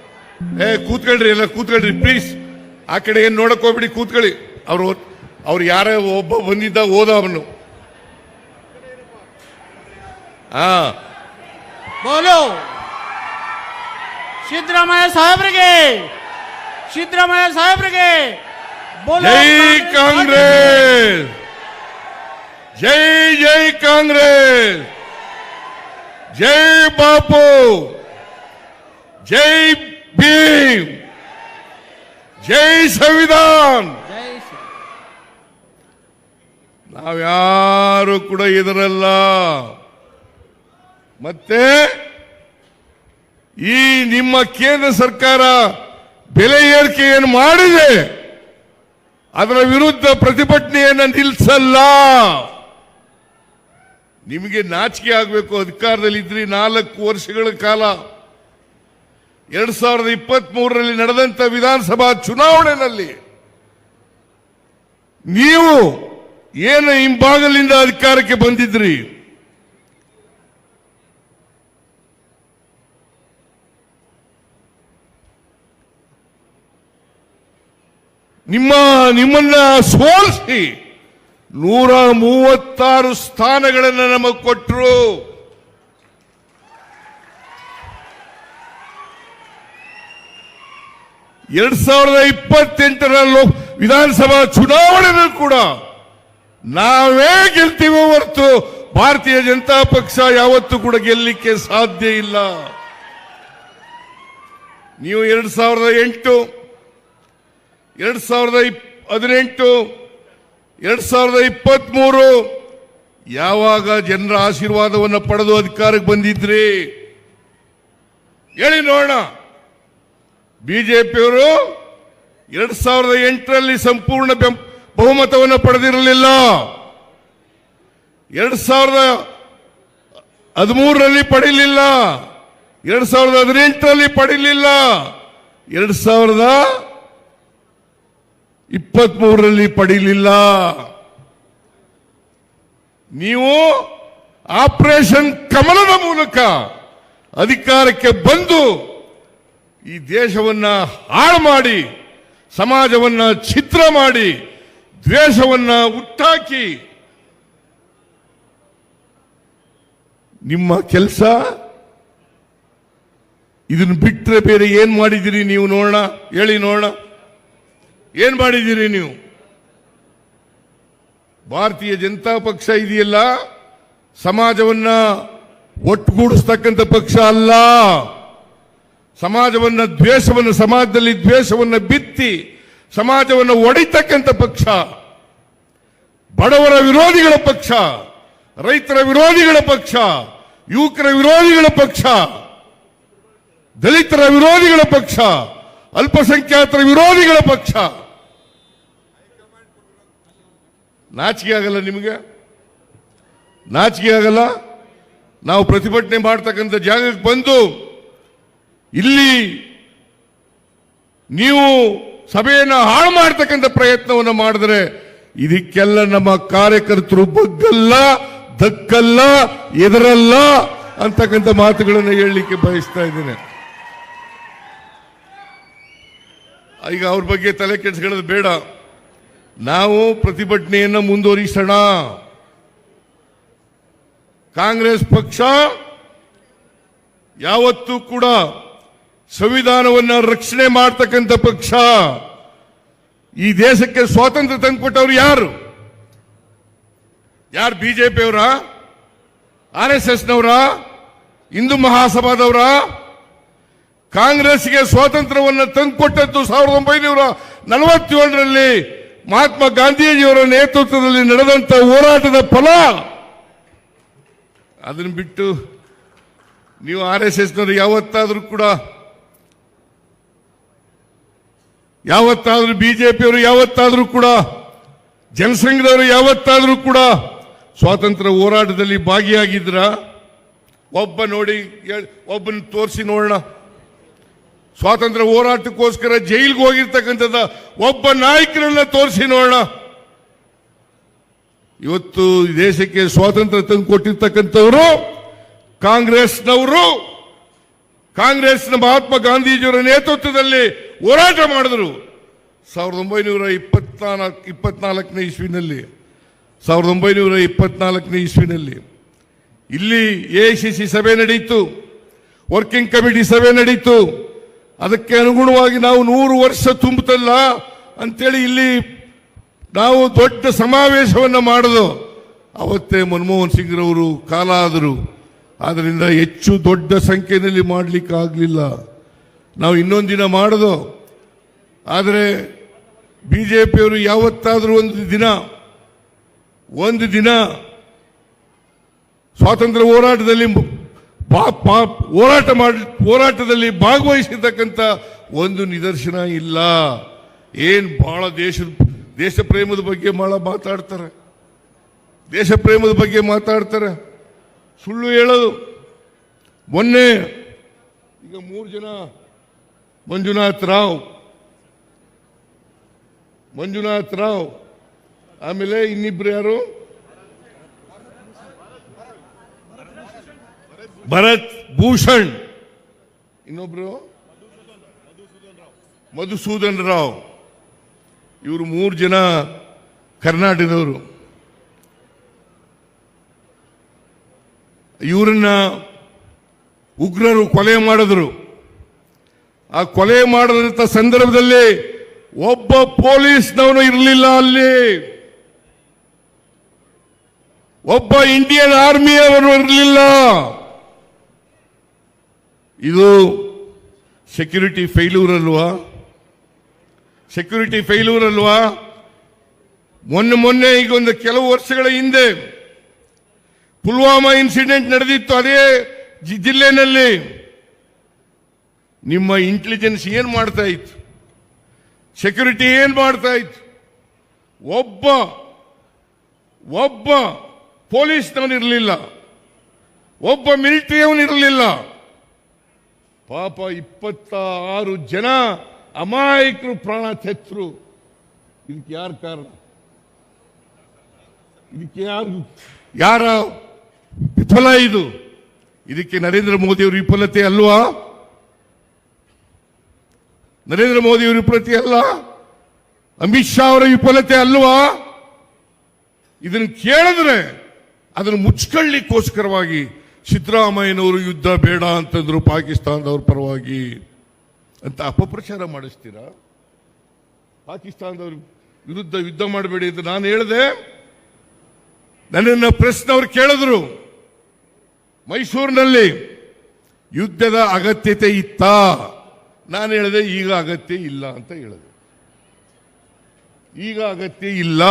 ಕೂತ್ಕೊಳ್ರಿ, ಎಲ್ಲ ಕೂತ್ಕೊಳ್ರಿ ಪ್ಲೀಸ್. ಆ ಕಡೆ ಏನ್ ನೋಡಕ್ ಹೋಗ್ಬಿಡಿ, ಕೂತ್ಕೊಳ್ಳಿ. ಅವ್ರು ಯಾರೋ ಒಬ್ಬ ಬಂದಿದ್ದ ಹೋದ ಅವನು. ಬೋಲೋ ಸಿದ್ದರಾಮಯ್ಯ ಸಾಹೇಬ್ರಿಗೆ, ಸಿದ್ದರಾಮಯ್ಯ ಸಾಹೇಬ್ರಿಗೆ. ಜೈ ಕಾಂಗ್ರೆಸ್, ಜೈ ಜೈ ಕಾಂಗ್ರೆಸ್, ಜೈ ಬಾಪು, ಜೈ ಭೀಮ್, ಜೈ ಸಂವಿಧಾನ್. ನಾವ್ಯಾರು ಕೂಡ ಇದರಲ್ಲ. ಮತ್ತೆ ಈ ನಿಮ್ಮ ಕೇಂದ್ರ ಸರ್ಕಾರ ಬೆಲೆ ಏರಿಕೆಯನ್ನು ಮಾಡಿದೆ, ಅದರ ವಿರುದ್ಧ ಪ್ರತಿಭಟನೆಯನ್ನು ನಿಲ್ಲಿಸಲ್ಲ. ನಿಮಗೆ ನಾಚಿಕೆ ಆಗಬೇಕು. ಅಧಿಕಾರದಲ್ಲಿದ್ರಿ 4 ವರ್ಷಗಳ ಕಾಲ. 2023ರಲ್ಲಿ ನಡೆದಂತ ವಿಧಾನಸಭಾ ಚುನಾವಣೆಯಲ್ಲಿ ನೀವು ಏನು ಹಿಂಭಾಗಲಿಂದ ಅಧಿಕಾರಕ್ಕೆ ಬಂದಿದ್ರಿ? ನಿಮ್ಮನ್ನ ಸೋಲಿಸಿ 136 ಸ್ಥಾನಗಳನ್ನು ನಮಗೆ ಕೊಟ್ಟರು. ಎರಡ್ 2028ರ ವಿಧಾನಸಭಾ ಚುನಾವಣೆಯಲ್ಲೂ ಕೂಡ ನಾವೇ ಗೆಲ್ತೀವೋ ಹೊರತು ಭಾರತೀಯ ಜನತಾ ಪಕ್ಷ ಯಾವತ್ತೂ ಕೂಡ ಗೆಲ್ಲಲಿಕ್ಕೆ ಸಾಧ್ಯ ಇಲ್ಲ. ನೀವು 2008, 2018, 2023 ಯಾವಾಗ ಜನರ ಆಶೀರ್ವಾದವನ್ನು ಪಡೆದು ಅಧಿಕಾರಕ್ಕೆ ಬಂದಿದ್ರಿ ಹೇಳಿ ನೋಡೋಣ. ಬಿಜೆಪಿಯವರು 2008ರಲ್ಲಿ ಸಂಪೂರ್ಣ ಬಹುಮತವನ್ನು ಪಡೆದಿರಲಿಲ್ಲ. 2013ರಲ್ಲಿ ಪಡೆಯಲಿಲ್ಲ, 2018ರಲ್ಲಿ ಪಡೆಯಲಿಲ್ಲ, 2023ರಲ್ಲಿ ಪಡೆಯಲಿಲ್ಲ. ನೀವು ಆಪರೇಷನ್ ಕಮಲದ ಮೂಲಕ ಅಧಿಕಾರಕ್ಕೆ ಬಂದು ಈ ದೇಶವನ್ನ ಹಾಳು ಮಾಡಿ, ಸಮಾಜವನ್ನ ಛಿದ್ರ ಮಾಡಿ, ದ್ವೇಷವನ್ನ ಹುಟ್ಟಾಕಿ, ನಿಮ್ಮ ಕೆಲಸ ಇದನ್ನು ಬಿಟ್ಟರೆ ಬೇರೆ ಏನ್ ಮಾಡಿದಿರಿ ನೀವು? ನೋಡೋಣ, ಹೇಳಿ ನೋಡೋಣ, ಏನ್ ಮಾಡಿದಿರಿ ನೀವು? ಭಾರತೀಯ ಜನತಾ ಪಕ್ಷ ಇದೆಯಲ್ಲ, ಸಮಾಜವನ್ನ ಒಟ್ಟುಗೂಡಿಸ್ತಕ್ಕಂಥ ಪಕ್ಷ ಅಲ್ಲ. ಸಮಾಜದಲ್ಲಿ ದ್ವೇಷವನ್ನು ಬಿತ್ತಿ ಸಮಾಜವನ್ನು ಒಡೆಯತಕ್ಕಂಥ ಪಕ್ಷ, ಬಡವರ ವಿರೋಧಿಗಳ ಪಕ್ಷ, ರೈತರ ವಿರೋಧಿಗಳ ಪಕ್ಷ, ಯುವಕರ ವಿರೋಧಿಗಳ ಪಕ್ಷ. ದಲಿತರ ವಿರೋಧಿಗಳ ಪಕ್ಷ, ಅಲ್ಪಸಂಖ್ಯಾತರ ವಿರೋಧಿಗಳ ಪಕ್ಷ. ನಾಚಿಕೆ ಆಗಲ್ಲ ನಿಮಗೆ? ನಾಚಿಕೆ ಆಗಲ್ಲ? ನಾವು ಪ್ರತಿಭಟನೆ ಮಾಡ್ತಕ್ಕಂಥ ಜಾಗಕ್ಕೆ ಬಂದು ಇಲ್ಲಿ ನೀವು ಸಭೆಯನ್ನು ಹಾಳು ಮಾಡ್ತಕ್ಕಂಥ ಪ್ರಯತ್ನವನ್ನು ಮಾಡಿದ್ರೆ ಇದಕ್ಕೆಲ್ಲ ನಮ್ಮ ಕಾರ್ಯಕರ್ತರು ಬಗ್ಗಲ್ಲ, ದಕ್ಕಲ್ಲ, ಎದರಲ್ಲ ಅಂತಕ್ಕಂಥ ಮಾತುಗಳನ್ನು ಹೇಳಲಿಕ್ಕೆ ಬಯಸ್ತಾ ಇದ್ದೇನೆ. ಈಗ ಅವ್ರ ಬಗ್ಗೆ ತಲೆ ಕೆಡಿಸ್ಕೊಳ್ಳೋದು ಬೇಡ. ನಾವು ಪ್ರತಿಭಟನೆಯನ್ನು ಮುಂದುವರಿಸೋಣ. ಕಾಂಗ್ರೆಸ್ ಪಕ್ಷ ಯಾವತ್ತೂ ಕೂಡ ಸಂವಿಧಾನವನ್ನು ರಕ್ಷಣೆ ಮಾಡತಕ್ಕಂಥ ಪಕ್ಷ. ಈ ದೇಶಕ್ಕೆ ಸ್ವಾತಂತ್ರ್ಯ ತಂದುಕೊಟ್ಟವರು ಯಾರು? ಬಿಜೆಪಿಯವರ, RSSನವರ, ಹಿಂದೂ ಮಹಾಸಭಾದವರ? ಕಾಂಗ್ರೆಸ್ಗೆ ಸ್ವಾತಂತ್ರ್ಯವನ್ನು ತಂದುಕೊಟ್ಟದ್ದು 1947ರಲ್ಲಿ ಮಹಾತ್ಮ ಗಾಂಧೀಜಿಯವರ ನೇತೃತ್ವದಲ್ಲಿ ನಡೆದಂತ ಹೋರಾಟದ ಫಲ. ಅದನ್ನು ಬಿಟ್ಟು ನೀವು RSSನವರು ಯಾವತ್ತಾದ್ರೂ ಬಿಜೆಪಿಯವರು ಯಾವತ್ತಾದ್ರೂ ಕೂಡ ಜನಸಂಘದವರು ಯಾವತ್ತಾದ್ರೂ ಕೂಡ ಸ್ವಾತಂತ್ರ್ಯ ಹೋರಾಟದಲ್ಲಿ ಭಾಗಿಯಾಗಿದ್ರ? ಒಬ್ಬನ ತೋರಿಸಿ ನೋಡೋಣ. ಸ್ವಾತಂತ್ರ್ಯ ಹೋರಾಟಕ್ಕೋಸ್ಕರ ಜೈಲಿಗೆ ಹೋಗಿರ್ತಕ್ಕಂಥದ್ದ ಒಬ್ಬ ನಾಯಕರನ್ನ ತೋರಿಸಿ ನೋಡೋಣ. ಇವತ್ತು ದೇಶಕ್ಕೆ ಸ್ವಾತಂತ್ರ್ಯ ತಂದು ಕೊಟ್ಟಿರ್ತಕ್ಕಂಥವರು ಕಾಂಗ್ರೆಸ್ನವರು. ಕಾಂಗ್ರೆಸ್ನ ಮಹಾತ್ಮ ಗಾಂಧೀಜಿಯವರ ನೇತೃತ್ವದಲ್ಲಿ ಹೋರಾಟ ಮಾಡಿದ್ರು 1924ನೇ ಇಸ್ವಿನಲ್ಲಿ. 1924ನೇ ಇಸ್ವಿನಲ್ಲಿ ಇಲ್ಲಿ AICC ಸಭೆ ನಡೆಯಿತು, ವರ್ಕಿಂಗ್ ಕಮಿಟಿ ಸಭೆ ನಡೆಯಿತು. ಅದಕ್ಕೆ ಅನುಗುಣವಾಗಿ ನಾವು 100 ವರ್ಷ ತುಂಬುತ್ತಲ್ಲ ಅಂತೇಳಿ ಇಲ್ಲಿ ನಾವು ದೊಡ್ಡ ಸಮಾವೇಶವನ್ನು ಮಾಡಿದ್ರು. ಅವತ್ತೇ ಮನಮೋಹನ್ ಸಿಂಗ್ರವರು ಕಾಲ ಆದರು. ಆದ್ದರಿಂದ ಹೆಚ್ಚು ದೊಡ್ಡ ಸಂಖ್ಯೆಯಲ್ಲಿ ಮಾಡಲಿಕ್ಕೆ ಆಗಲಿಲ್ಲ. ನಾವು ಇನ್ನೊಂದು ದಿನ ಮಾಡಿದೋ. ಆದರೆ ಬಿಜೆಪಿಯವರು ಯಾವತ್ತಾದರೂ ಒಂದು ದಿನ ಸ್ವಾತಂತ್ರ್ಯ ಹೋರಾಟದಲ್ಲಿ ಭಾಗವಹಿಸಿರ್ತಕ್ಕಂಥ ಒಂದು ನಿದರ್ಶನ ಇಲ್ಲ. ಬಹಳ ದೇಶ ಪ್ರೇಮದ ಬಗ್ಗೆ ಮಾತಾಡ್ತಾರೆ, ದೇಶ ಪ್ರೇಮದ ಬಗ್ಗೆ ಮಾತಾಡ್ತಾರೆ, ಸುಳ್ಳು ಹೇಳೋದು. ಮೊನ್ನೆ ಈಗ 3 ಜನ ಮಂಜುನಾಥ್ ರಾವ್, ಆಮೇಲೆ ಇನ್ನಿಬ್ರು ಯಾರು, ಭರತ್ ಭೂಷಣ್, ಇನ್ನೊಬ್ರು ಮಧುಸೂದನ್ ರಾವ್. ಇವರು 3 ಜನ ಕರ್ನಾಟಕದವರು. ಇವರನ್ನ ಉಗ್ರರು ಕೊಲೆ ಮಾಡಿದ್ರು. ಆ ಕೊಲೆ ಮಾಡಿದಂತ ಸಂದರ್ಭದಲ್ಲಿ ಒಬ್ಬ ಪೊಲೀಸ್ನವನು ಇರಲಿಲ್ಲ ಅಲ್ಲಿ, ಒಬ್ಬ ಇಂಡಿಯನ್ ಆರ್ಮಿಯವರು ಇರಲಿಲ್ಲ. ಇದು ಸೆಕ್ಯೂರಿಟಿ ಫೇಲ್ಯೂರ್ ಅಲ್ವಾ? ಮೊನ್ನೆ ಈಗ ಒಂದು ಕೆಲವು ವರ್ಷಗಳ ಹಿಂದೆ ಪುಲ್ವಾಮಾ ಇನ್ಸಿಡೆಂಟ್ ನಡೆದಿತ್ತು ಅದೇ ಜಿಲ್ಲೆನಲ್ಲಿ. ನಿಮ್ಮ ಇಂಟೆಲಿಜೆನ್ಸ್ ಏನ್ ಮಾಡ್ತಾ ಇತ್ತು? ಸೆಕ್ಯೂರಿಟಿ ಏನ್ ಮಾಡ್ತಾ ಇತ್ತು? ಒಬ್ಬ ಪೊಲೀಸ್ನವನಿರಲಿಲ್ಲ, ಒಬ್ಬ ಮಿಲಿಟರಿಯವನಿರಲಿಲ್ಲ. ಪಾಪ 26 ಜನ ಅಮಾಯಕರು ಪ್ರಾಣ ತೆತ್ತರು. ಇದಕ್ಕೆ ಯಾರು ಕಾರಣ? ಇದಕ್ಕೆ ಯಾರ ವಿಫಲ ಇದು? ಇದಕ್ಕೆ ನರೇಂದ್ರ ಮೋದಿಯವರ ವಿಫಲತೆ ಅಲ್ವಾ? ನರೇಂದ್ರ ಮೋದಿಯವರ ವಿಫಲತೆ ಅಲ್ಲ? ಅಮಿತ್ ಶಾ ಅವರ ವಿಫಲತೆ ಅಲ್ವಾ? ಇದನ್ನು ಕೇಳಿದ್ರೆ ಅದನ್ನು ಮುಚ್ಕೊಳ್ಳಿಕ್ಕೋಸ್ಕರವಾಗಿ ಸಿದ್ದರಾಮಯ್ಯನವರು ಯುದ್ಧ ಬೇಡ ಅಂತಂದ್ರು ಪಾಕಿಸ್ತಾನದವ್ರ ಪರವಾಗಿ ಅಂತ ಅಪಪ್ರಚಾರ ಮಾಡಿಸ್ತೀರಾ? ಪಾಕಿಸ್ತಾನದವ್ರ ವಿರುದ್ಧ ಯುದ್ಧ ಮಾಡಬೇಡಿ ಅಂತ ನಾನು ಹೇಳಿದೆ. ನನ್ನನ್ನು ಪ್ರೆಸ್ನವ್ರು ಕೇಳಿದ್ರು, ಮೈಸೂರಿನಲ್ಲಿ ಯುದ್ಧದ ಅಗತ್ಯತೆ ಇತ್ತಾ? ನಾನು ಹೇಳಿದೆ ಈಗ ಅಗತ್ಯ ಇಲ್ಲ ಅಂತ ಹೇಳಿದೆ. ಈಗ ಅಗತ್ಯ ಇಲ್ಲ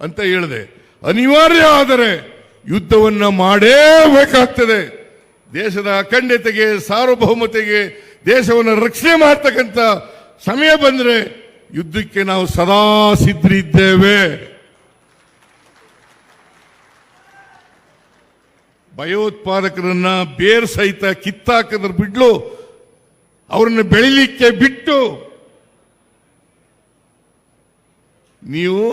ಅಂತ ಹೇಳಿದೆ. ಅನಿವಾರ್ಯ ಆದರೆ ಯುದ್ಧವನ್ನ ಮಾಡೇಬೇಕಾಗ್ತದೆ. ದೇಶದ ಅಖಂಡತೆಗೆ, ಸಾರ್ವಭೌಮತೆಗೆ, ದೇಶವನ್ನು ರಕ್ಷಣೆ ಮಾಡ್ತಕ್ಕಂಥ ಸಮಯ ಬಂದರೆ ಯುದ್ಧಕ್ಕೆ ನಾವು ಸದಾ ಸಿದ್ಧರಿದ್ದೇವೆ. ಭಯೋತ್ಪಾದಕರನ್ನ ಬೇರ್ ಸಹಿತ ಕಿತ್ತಾಕದ್ರ ಬಿಡ್ಲು ಅವರನ್ನು ಬೆಳಿಲಿಕ್ಕೆ ಬಿಟ್ಟು ನೀವು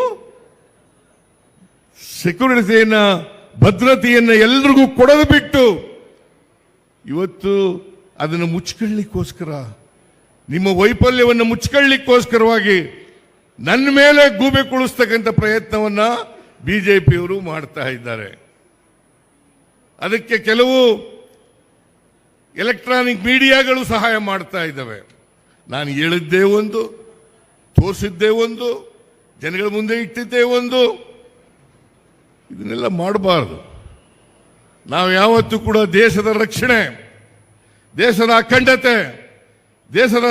ಸೆಕ್ಯೂರಿಟಿಯನ್ನ, ಭದ್ರತೆಯನ್ನ ಎಲ್ರಿಗೂ ಕೊಡದು ಬಿಟ್ಟು ಇವತ್ತು ಅದನ್ನು ಮುಚ್ಕೊಳ್ಳಿಕ್ಕೋಸ್ಕರ, ನಿಮ್ಮ ವೈಫಲ್ಯವನ್ನು ಮುಚ್ಕೊಳ್ಳಿಕ್ಕೋಸ್ಕರವಾಗಿ ನನ್ನ ಮೇಲೆ ಗೂಬೆ ಕುಳಿಸ್ತಕ್ಕಂಥ ಪ್ರಯತ್ನವನ್ನ ಬಿಜೆಪಿಯವರು ಮಾಡ್ತಾ ಇದ್ದಾರೆ. ಅದಕ್ಕೆ ಕೆಲವು ಎಲೆಕ್ಟ್ರಾನಿಕ್ ಮೀಡಿಯಾಗಳು ಸಹಾಯ ಮಾಡ್ತಾ ಇದ್ದಾವೆ. ನಾನು ಹೇಳಿದ್ದೇ ಒಂದು, ತೋರಿಸಿದ್ದೇ ಒಂದು, ಜನಗಳ ಮುಂದೆ ಇಟ್ಟಿದ್ದೇ ಒಂದು. ಇದನ್ನೆಲ್ಲ ಮಾಡಬಾರದು. ನಾವು ಯಾವತ್ತೂ ಕೂಡ ದೇಶದ ರಕ್ಷಣೆ, ದೇಶದ ಅಖಂಡತೆ, ದೇಶದ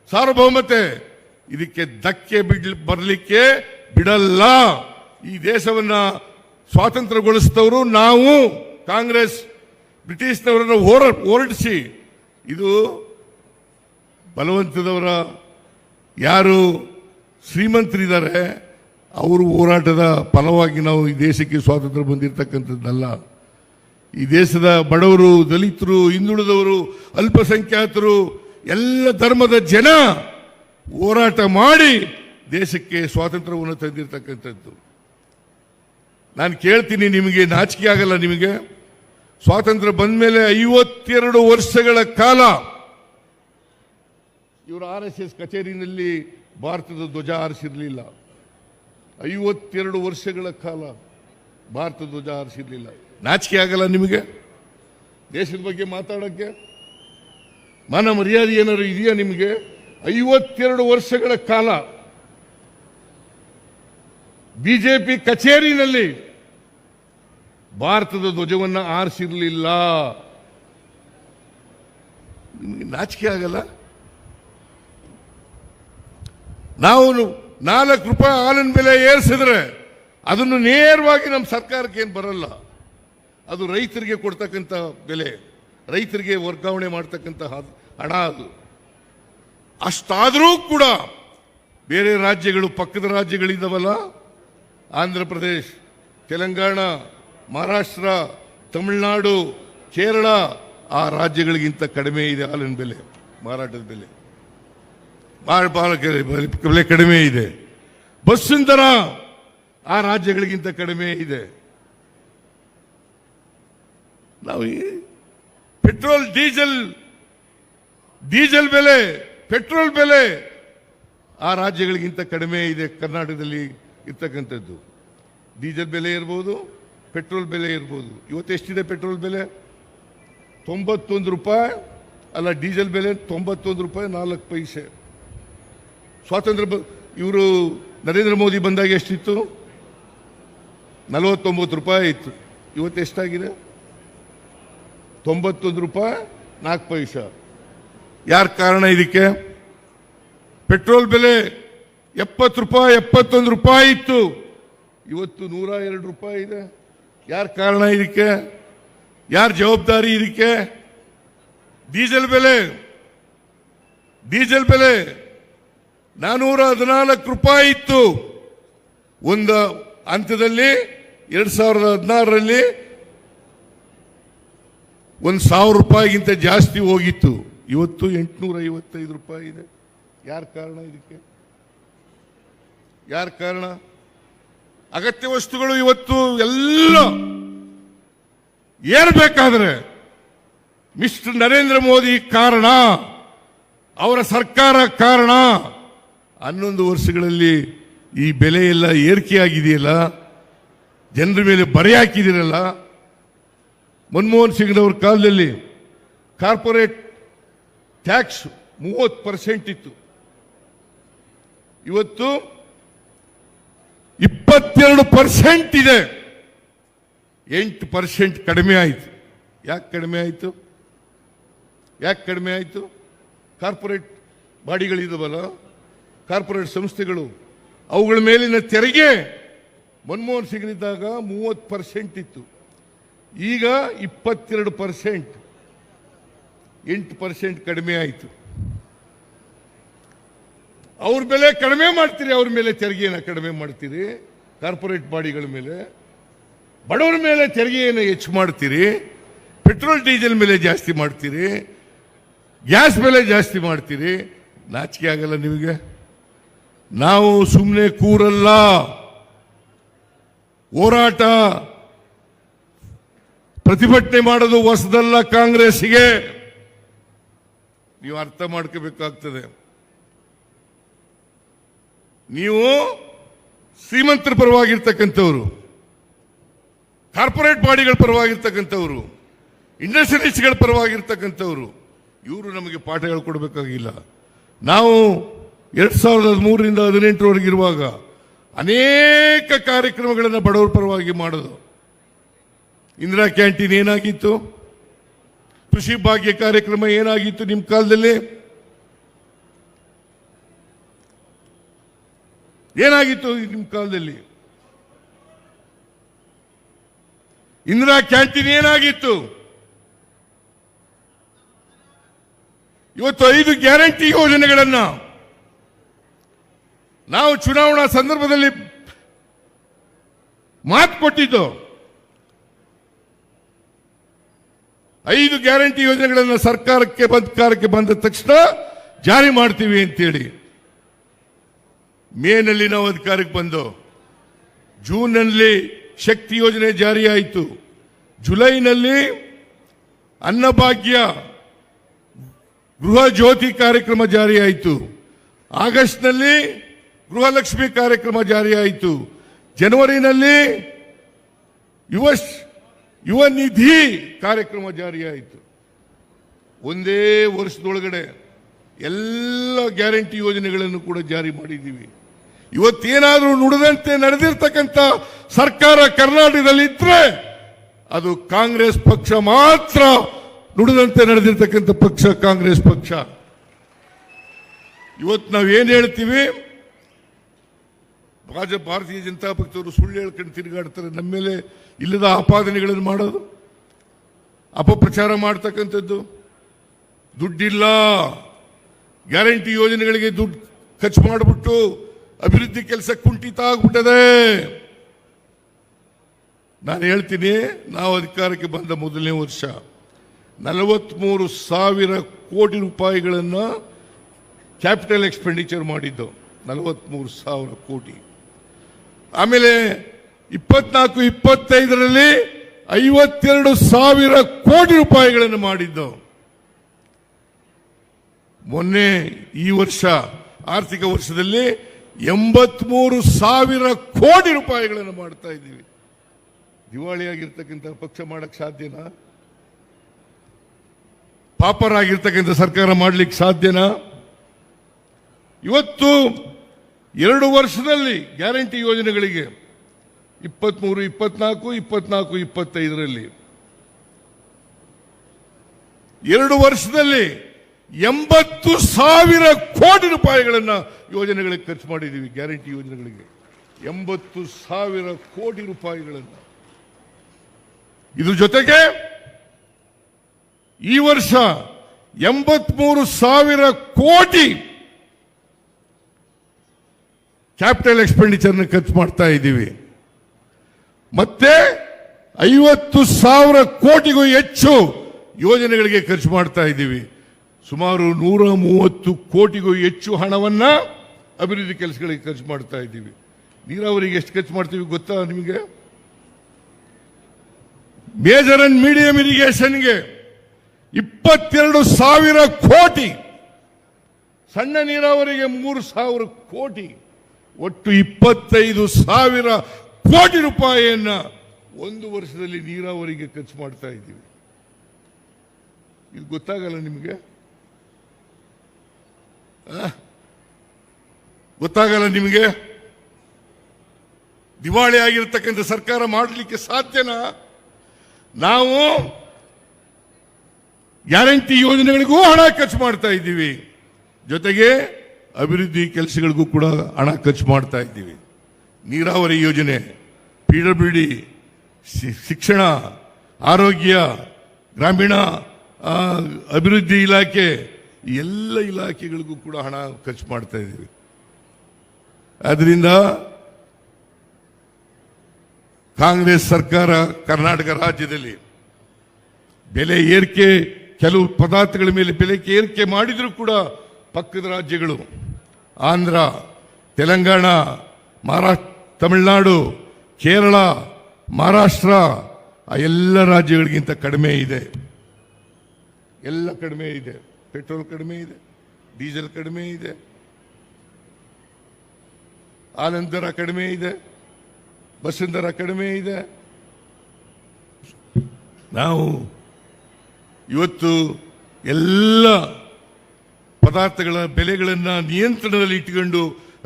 ಸಾರ್ವಭೌಮತೆ ಇದಕ್ಕೆ ಧಕ್ಕೆ ಬರಲಿಕ್ಕೆ ಬಿಡಲ್ಲ. ಈ ದೇಶವನ್ನ ಸ್ವಾತಂತ್ರ್ಯಗೊಳಿಸಿದವರು ನಾವು. ಕಾಂಗ್ರೆಸ್ ಬ್ರಿಟಿಷ್ನವರನ್ನು ಹೊರಡಿಸಿ, ಇದು ಬಲವಂತದವರ ಯಾರು ಶ್ರೀಮಂತರಿದ್ದಾರೆ ಅವರು ಹೋರಾಟದ ಫಲವಾಗಿ ನಾವು ಈ ದೇಶಕ್ಕೆ ಸ್ವಾತಂತ್ರ್ಯ ಬಂದಿರತಕ್ಕಂಥದ್ದಲ್ಲ. ಈ ದೇಶದ ಬಡವರು, ದಲಿತರು, ಹಿಂದುಳಿದವರು, ಅಲ್ಪಸಂಖ್ಯಾತರು, ಎಲ್ಲ ಧರ್ಮದ ಜನ ಹೋರಾಟ ಮಾಡಿ ದೇಶಕ್ಕೆ ಸ್ವಾತಂತ್ರ್ಯವನ್ನು ತಂದಿರತಕ್ಕಂಥದ್ದು. ನಾನು ಕೇಳ್ತೀನಿ, ನಿಮಗೆ ನಾಚಿಕೆ ಆಗಲ್ಲ? ನಿಮಗೆ ಸ್ವಾತಂತ್ರ್ಯ ಬಂದ ಮೇಲೆ 52 ವರ್ಷಗಳ ಕಾಲ ಇವರು RSS ಕಚೇರಿನಲ್ಲಿ ಭಾರತದ ಧ್ವಜ ಹಾರಿಸಿರಲಿಲ್ಲ. 52 ವರ್ಷಗಳ ಕಾಲ ಭಾರತದ ಧ್ವಜ ಹಾರಿಸಿರಲಿಲ್ಲ. ನಾಚಿಕೆ ಆಗಲ್ಲ ನಿಮಗೆ ದೇಶದ ಬಗ್ಗೆ ಮಾತಾಡೋಕ್ಕೆ? ಮಾನ ಮರ್ಯಾದೆ ಏನಾದ್ರು ಇದೆಯಾ ನಿಮಗೆ? 52 ವರ್ಷಗಳ ಕಾಲ ಬಿಜೆಪಿ ಕಚೇರಿನಲ್ಲಿ ಭಾರತದ ಧ್ವಜವನ್ನು ಆರಿಸಿರಲಿಲ್ಲ. ನಿಮಗೆ ನಾಚಿಕೆ ಆಗಲ್ಲ? ನಾವು 4 ರೂಪಾಯಿ ಹಾಲಿನ ಬೆಲೆ ಏರಿಸಿದ್ರೆ ಅದನ್ನು ನೇರವಾಗಿ ನಮ್ಮ ಸರ್ಕಾರಕ್ಕೆ ಏನು ಬರಲ್ಲ. ಅದು ರೈತರಿಗೆ ಕೊಡ್ತಕ್ಕಂಥ ಬೆಲೆ, ರೈತರಿಗೆ ವರ್ಗಾವಣೆ ಮಾಡ್ತಕ್ಕಂಥ ಹಣ ಅದು. ಅಷ್ಟಾದರೂ ಕೂಡ ಬೇರೆ ರಾಜ್ಯಗಳು, ಪಕ್ಕದ ರಾಜ್ಯಗಳಿದ್ದಾವಲ್ಲ, ಆಂಧ್ರ ಪ್ರದೇಶ್, ತೆಲಂಗಾಣ, ಮಹಾರಾಷ್ಟ್ರ, ತಮಿಳುನಾಡು, ಕೇರಳ, ಆ ರಾಜ್ಯಗಳಿಗಿಂತ ಕಡಿಮೆ ಇದೆ ಹಾಲಿನ ಬೆಲೆ, ಮಾರಾಟದ ಬೆಲೆ ಬೆಲೆ ಕಡಿಮೆ ಇದೆ. ಬಸ್ಸಿನ ದರ ಆ ರಾಜ್ಯಗಳಿಗಿಂತ ಕಡಿಮೆ ಇದೆ. ನಾವು ಪೆಟ್ರೋಲ್, ಡೀಸೆಲ್ ಬೆಲೆ, ಪೆಟ್ರೋಲ್ ಬೆಲೆ ಆ ರಾಜ್ಯಗಳಿಗಿಂತ ಕಡಿಮೆ ಇದೆ. ಕರ್ನಾಟಕದಲ್ಲಿ ಇರ್ತಕ್ಕಂಥದ್ದು ಡೀಸೆಲ್ ಬೆಲೆ ಇರ್ಬೋದು, ಪೆಟ್ರೋಲ್ ಬೆಲೆ ಇರ್ಬೋದು. ಇವತ್ತು ಎಷ್ಟಿದೆ ಪೆಟ್ರೋಲ್ ಬೆಲೆ? 91 ರೂಪಾಯಿ ಅಲ್ಲ, ಡೀಸೆಲ್ ಬೆಲೆ 91 ರೂಪಾಯಿ 4 ಪೈಸೆ. ಸ್ವಾತಂತ್ರ್ಯ ಇವರು ನರೇಂದ್ರ ಮೋದಿ ಬಂದಾಗ ಎಷ್ಟಿತ್ತು? 49 ರೂಪಾಯಿ ಇತ್ತು. ಇವತ್ತು ಎಷ್ಟಾಗಿದೆ? 91 ರೂಪಾಯಿ 4 ಪೈಸೆ. ಯಾರ ಕಾರಣ ಇದಕ್ಕೆ? ಪೆಟ್ರೋಲ್ ಬೆಲೆ 70 ರೂಪಾಯಿ 71 ರೂಪಾಯಿ ಇತ್ತು, ಇವತ್ತು 102 ರೂಪಾಯಿ ಇದೆ. ಯಾರ ಕಾರಣ ಇದಕ್ಕೆ? ಯಾರ ಜವಾಬ್ದಾರಿ ಇದಕ್ಕೆ? ಡೀಸೆಲ್ ಬೆಲೆ 414 ರೂಪಾಯಿ ಇತ್ತು. ಒಂದು ಹಂತದಲ್ಲಿ 2016ರಲ್ಲಿ 1,000 ರೂಪಾಯಿಗಿಂತ ಜಾಸ್ತಿ ಹೋಗಿತ್ತು. ಇವತ್ತು 855 ರೂಪಾಯಿ ಇದೆ. ಯಾರ ಕಾರಣ ಇದಕ್ಕೆ? ಯಾರ ಕಾರಣ? ಅಗತ್ಯ ವಸ್ತುಗಳು ಇವತ್ತು ಎಲ್ಲ ಏರ್ಬೇಕಾದ್ರೆ ಮಿಸ್ಟರ್ ನರೇಂದ್ರ ಮೋದಿ ಕಾರಣ, ಅವರ ಸರ್ಕಾರ ಕಾರಣ. 11 ವರ್ಷಗಳಲ್ಲಿ ಈ ಬೆಲೆ ಎಲ್ಲ ಏರಿಕೆಯಾಗಿದೆಯಲ್ಲ, ಜನರ ಮೇಲೆ ಬರೆ ಹಾಕಿದಿರಲ್ಲ. ಮನಮೋಹನ್ ಸಿಂಗ್ನವ್ರ ಕಾಲದಲ್ಲಿ ಕಾರ್ಪೊರೇಟ್ ಟ್ಯಾಕ್ಸ್ 30% ಇತ್ತು, ಇವತ್ತು 22% ಇದೆ. 8% ಕಡಿಮೆ ಆಯಿತು. ಯಾಕೆ ಕಡಿಮೆ ಆಯಿತು? ಕಾರ್ಪೊರೇಟ್ ಬಾಡಿಗಳಿದಾವಲ್ಲ, ಕಾರ್ಪೊರೇಟ್ ಸಂಸ್ಥೆಗಳು, ಅವುಗಳ ಮೇಲಿನ ತೆರಿಗೆ ಮನಮೋಹನ್ ಸಿಂಗ್ನಿದ್ದಾಗ 30% ಇತ್ತು. ಈಗ 22%, 8% ಕಡಿಮೆ ಆಯಿತು. ಅವ್ರ ಬೆಲೆ ಕಡಿಮೆ ಮಾಡ್ತೀರಿ, ಅವ್ರ ಮೇಲೆ ತೆರಿಗೆಯನ್ನು ಕಡಿಮೆ ಮಾಡ್ತೀರಿ, ಕಾರ್ಪೊರೇಟ್ ಬಾಡಿಗಳ ಮೇಲೆ. ಬಡವರ ಮೇಲೆ ತೆರಿಗೆಯನ್ನು ಹೆಚ್ಚು ಮಾಡ್ತೀರಿ, ಪೆಟ್ರೋಲ್ ಡೀಸೆಲ್ ಮೇಲೆ ಜಾಸ್ತಿ ಮಾಡ್ತೀರಿ, ಗ್ಯಾಸ್ ಬೆಲೆ ಜಾಸ್ತಿ ಮಾಡ್ತೀರಿ. ನಾಚಿಕೆ ಆಗಲ್ಲ ನಿಮಗೆ? ನಾವು ಸುಮ್ಮನೆ ಕೂರಲ್ಲ, ಹೋರಾಟ ಪ್ರತಿಭಟನೆ ಮಾಡೋದು ಹೊಸದಲ್ಲ ಕಾಂಗ್ರೆಸ್ಸಿಗೆ. ನೀವು ಅರ್ಥ ಮಾಡ್ಕೋಬೇಕಾಗ್ತದೆ. ನೀವು ಶ್ರೀಮಂತರ ಪರವಾಗಿರ್ತಕ್ಕಂಥವ್ರು, ಕಾರ್ಪೊರೇಟ್ ಬಾಡಿಗಳ ಪರವಾಗಿರ್ತಕ್ಕಂಥವ್ರು, ಇಂಡಸ್ಟ್ರಿಯಲಿಸ್ಟ್ಗಳ ಪರವಾಗಿರ್ತಕ್ಕಂಥವ್ರು, ಇವರು ನಮಗೆ ಪಾಠಗಳು ಕೊಡಬೇಕಾಗಿಲ್ಲ. ನಾವು 2003ರಿಂದ 2018ರವರೆಗಿರುವಾಗ ಅನೇಕ ಕಾರ್ಯಕ್ರಮಗಳನ್ನು ಬಡವರ ಪರವಾಗಿ ಮಾಡೋದು. ಇಂದಿರಾ ಕ್ಯಾಂಟೀನ್ ಏನಾಗಿತ್ತು? ಕೃಷಿ ಭಾಗ್ಯ ಕಾರ್ಯಕ್ರಮ ಏನಾಗಿತ್ತು ನಿಮ್ಮ ಕಾಲದಲ್ಲಿ? ಏನಾಗಿತ್ತು ನಿಮ್ಮ ಕಾಲದಲ್ಲಿ? ಇಂದಿರಾ ಕ್ಯಾಂಟೀನ್ ಏನಾಗಿತ್ತು? ಇವತ್ತು 5 ಗ್ಯಾರಂಟಿ ಯೋಜನೆಗಳನ್ನ ನಾವು ಚುನಾವಣಾ ಸಂದರ್ಭದಲ್ಲಿ ಮಾತು ಕೊಟ್ಟಿದ್ದು. 5 ಗ್ಯಾರಂಟಿ ಯೋಜನೆಗಳನ್ನು ಸರ್ಕಾರಕ್ಕೆ ಬಂದ ತಕ್ಷಣ ಜಾರಿ ಮಾಡ್ತೀವಿ ಅಂತೇಳಿ ಮೇನಲ್ಲಿ ನಾವು ಅಧಿಕಾರಕ್ಕೆ ಬಂದು, ಜೂನ್ನಲ್ಲಿ ಶಕ್ತಿ ಯೋಜನೆ ಜಾರಿಯಾಯಿತು, ಜುಲೈನಲ್ಲಿ ಅನ್ನಭಾಗ್ಯ ಗೃಹ ಜ್ಯೋತಿ ಕಾರ್ಯಕ್ರಮ ಜಾರಿಯಾಯಿತು, ಆಗಸ್ಟ್ನಲ್ಲಿ ಗೃಹಲಕ್ಷ್ಮಿ ಕಾರ್ಯಕ್ರಮ ಜಾರಿಯಾಯಿತು, ಜನವರಿನಲ್ಲಿ ಯುವ ನಿಧಿ ಕಾರ್ಯಕ್ರಮ ಜಾರಿಯಾಯಿತು. ಒಂದೇ ವರ್ಷದೊಳಗಡೆ ಎಲ್ಲ ಗ್ಯಾರಂಟಿ ಯೋಜನೆಗಳನ್ನು ಕೂಡ ಜಾರಿ ಮಾಡಿದ್ದೀವಿ. ಇವತ್ತೇನಾದರೂ ನುಡಿದಂತೆ ನಡೆದಿರ್ತಕ್ಕಂಥ ಸರ್ಕಾರ ಕರ್ನಾಟಕದಲ್ಲಿ ಇದ್ರೆ ಅದು ಕಾಂಗ್ರೆಸ್ ಪಕ್ಷ ಮಾತ್ರ. ನುಡಿದಂತೆ ನಡೆದಿರ್ತಕ್ಕಂಥ ಪಕ್ಷ ಕಾಂಗ್ರೆಸ್ ಪಕ್ಷ. ಇವತ್ತು ನಾವೇನು ಹೇಳ್ತೀವಿ, ಭಾರತೀಯ ಜನತಾ ಪಕ್ಷದವರು ಸುಳ್ಳು ಹೇಳ್ಕೊಂಡು ತಿರುಗಾಡ್ತಾರೆ, ನಮ್ಮ ಮೇಲೆ ಇಲ್ಲದ ಆಪಾದನೆಗಳನ್ನು ಮಾಡೋದು, ಅಪಪ್ರಚಾರ ಮಾಡ್ತಕ್ಕಂಥದ್ದು. ದುಡ್ಡಿಲ್ಲ, ಗ್ಯಾರಂಟಿ ಯೋಜನೆಗಳಿಗೆ ದುಡ್ಡು ಖರ್ಚು ಮಾಡಿಬಿಟ್ಟು ಅಭಿವೃದ್ಧಿ ಕೆಲಸ ಕುಂಠಿತ ಆಗ್ಬಿಟ್ಟದೆ. ನಾನು ಹೇಳ್ತೀನಿ, ನಾವು ಅಧಿಕಾರಕ್ಕೆ ಬಂದ ಮೊದಲನೇ ವರ್ಷ 43,000 ಕೋಟಿ ರೂಪಾಯಿಗಳನ್ನು ಕ್ಯಾಪಿಟಲ್ ಎಕ್ಸ್ಪೆಂಡಿಚರ್ ಮಾಡಿದ್ದು. 43,000 ಕೋಟಿ. ಆಮೇಲೆ 24-25ರಲ್ಲಿ 52,000 ಕೋಟಿ ರೂಪಾಯಿಗಳನ್ನು ಮಾಡಿದ್ದು. ಮೊನ್ನೆ ಈ ವರ್ಷ ಆರ್ಥಿಕ ವರ್ಷದಲ್ಲಿ 83,000 ಕೋಟಿ ರೂಪಾಯಿಗಳನ್ನು ಮಾಡ್ತಾ ಇದ್ದೀವಿ. ದಿವಾಳಿಯಾಗಿರ್ತಕ್ಕಂಥ ಪಕ್ಷ ಮಾಡಕ್ ಸಾಧ್ಯನಾ? ಪಾಪರಾಗಿರ್ತಕ್ಕಂಥ ಸರ್ಕಾರ ಮಾಡ್ಲಿಕ್ಕೆ ಸಾಧ್ಯನಾ? ಇವತ್ತು 2 ವರ್ಷದಲ್ಲಿ ಗ್ಯಾರಂಟಿ ಯೋಜನೆಗಳಿಗೆ 23, 24, 25ರಲ್ಲಿ 2 ವರ್ಷದಲ್ಲಿ 80,000 ಕೋಟಿ ರೂಪಾಯಿಗಳನ್ನ ಯೋಜನೆಗಳಿಗೆ ಖರ್ಚು ಮಾಡಿದ್ದೀವಿ. ಗ್ಯಾರಂಟಿ ಯೋಜನೆಗಳಿಗೆ 80,000 ಕೋಟಿ ರೂಪಾಯಿಗಳನ್ನು. ಇದ್ರ ಜೊತೆಗೆ ಈ ವರ್ಷ 83,000 ಕೋಟಿ ಕ್ಯಾಪಿಟಲ್ ಎಕ್ಸ್ಪೆಂಡಿಚರ್ನ ಖರ್ಚು ಮಾಡ್ತಾ ಇದ್ದೀವಿ. ಮತ್ತೆ 50,000 ಕೋಟಿಗೂ ಹೆಚ್ಚು ಯೋಜನೆಗಳಿಗೆ ಖರ್ಚು ಮಾಡ್ತಾ ಇದ್ದೀವಿ. ಸುಮಾರು 130 ಕೋಟಿಗೂ ಹೆಚ್ಚು ಹಣವನ್ನ ಅಭಿವೃದ್ಧಿ ಕೆಲಸಗಳಿಗೆ ಖರ್ಚು ಮಾಡ್ತಾ ಇದ್ದೀವಿ. ನೀರಾವರಿಗೆ ಎಷ್ಟು ಖರ್ಚು ಮಾಡ್ತೀವಿ ಗೊತ್ತಾ ನಿಮಗೆ? ಮೇಜರ್ ಅಂಡ್ ಮೀಡಿಯಂ ಇರಿಗೇಷನ್ಗೆ 22,000 ಕೋಟಿ, ಸಣ್ಣ ನೀರಾವರಿಗೆ 3,000 ಕೋಟಿ, ಒಟ್ಟು 25,000 ಕೋಟಿ ರೂಪಾಯಿಯನ್ನ 1 ವರ್ಷದಲ್ಲಿ ನೀರಾವರಿಗೆ ಖರ್ಚು ಮಾಡ್ತಾ ಇದ್ದೀವಿ. ಇದು ಗೊತ್ತಾಗಲ್ಲ ನಿಮಗೆ? ಗೊತ್ತಾಗಲ್ಲ ನಿಮಗೆ? ದಿವಾಳಿ ಆಗಿರ್ತಕ್ಕಂಥ ಸರ್ಕಾರ ಮಾಡಲಿಕ್ಕೆ ಸಾಧ್ಯನಾ? ನಾವು ಗ್ಯಾರಂಟಿ ಯೋಜನೆಗಳಿಗೂ ಹಣ ಖರ್ಚು ಮಾಡ್ತಾ ಇದ್ದೀವಿ, ಜೊತೆಗೆ ಅಭಿವೃದ್ಧಿ ಕೆಲಸಗಳಿಗೂ ಕೂಡ ಹಣ ಖರ್ಚು ಮಾಡ್ತಾ ಇದ್ದೀವಿ. ನೀರಾವರಿ ಯೋಜನೆ, PWD, ಶಿಕ್ಷಣ, ಆರೋಗ್ಯ, ಗ್ರಾಮೀಣ ಅಭಿವೃದ್ಧಿ ಇಲಾಖೆ, ಎಲ್ಲ ಇಲಾಖೆಗಳಿಗೂ ಕೂಡ ಹಣ ಖರ್ಚು ಮಾಡ್ತಾ ಇದ್ದೀವಿ. ಆದ್ರಿಂದ ಕಾಂಗ್ರೆಸ್ ಸರ್ಕಾರ ಕರ್ನಾಟಕ ರಾಜ್ಯದಲ್ಲಿ ಬೆಲೆ ಏರಿಕೆ, ಕೆಲವು ಪದಾರ್ಥಗಳ ಮೇಲೆ ಬೆಲೆ ಏರಿಕೆ ಮಾಡಿದರೂ ಕೂಡ ಪಕ್ಕದ ರಾಜ್ಯಗಳು ಆಂಧ್ರ, ತೆಲಂಗಾಣ, ತಮಿಳುನಾಡು, ಕೇರಳ, ಮಹಾರಾಷ್ಟ್ರ ಆ ಎಲ್ಲ ರಾಜ್ಯಗಳಿಗಿಂತ ಕಡಿಮೆ ಇದೆ. ಎಲ್ಲ ಕಡಿಮೆ ಇದೆ. ಪೆಟ್ರೋಲ್ ಕಡಿಮೆ ಇದೆ, ಡೀಸೆಲ್ ಕಡಿಮೆ ಇದೆ, ಹಾಲಿನ ದರ ಕಡಿಮೆ ಇದೆ, ಬಸ್ಸಿನ ದರ ಕಡಿಮೆ ಇದೆ. ನಾವು ಇವತ್ತು ಎಲ್ಲ ಪದಾರ್ಥಗಳ ಬೆಲೆಗಳನ್ನು ನಿಯಂತ್ರಣದಲ್ಲಿ ಇಟ್ಟುಕೊಂಡು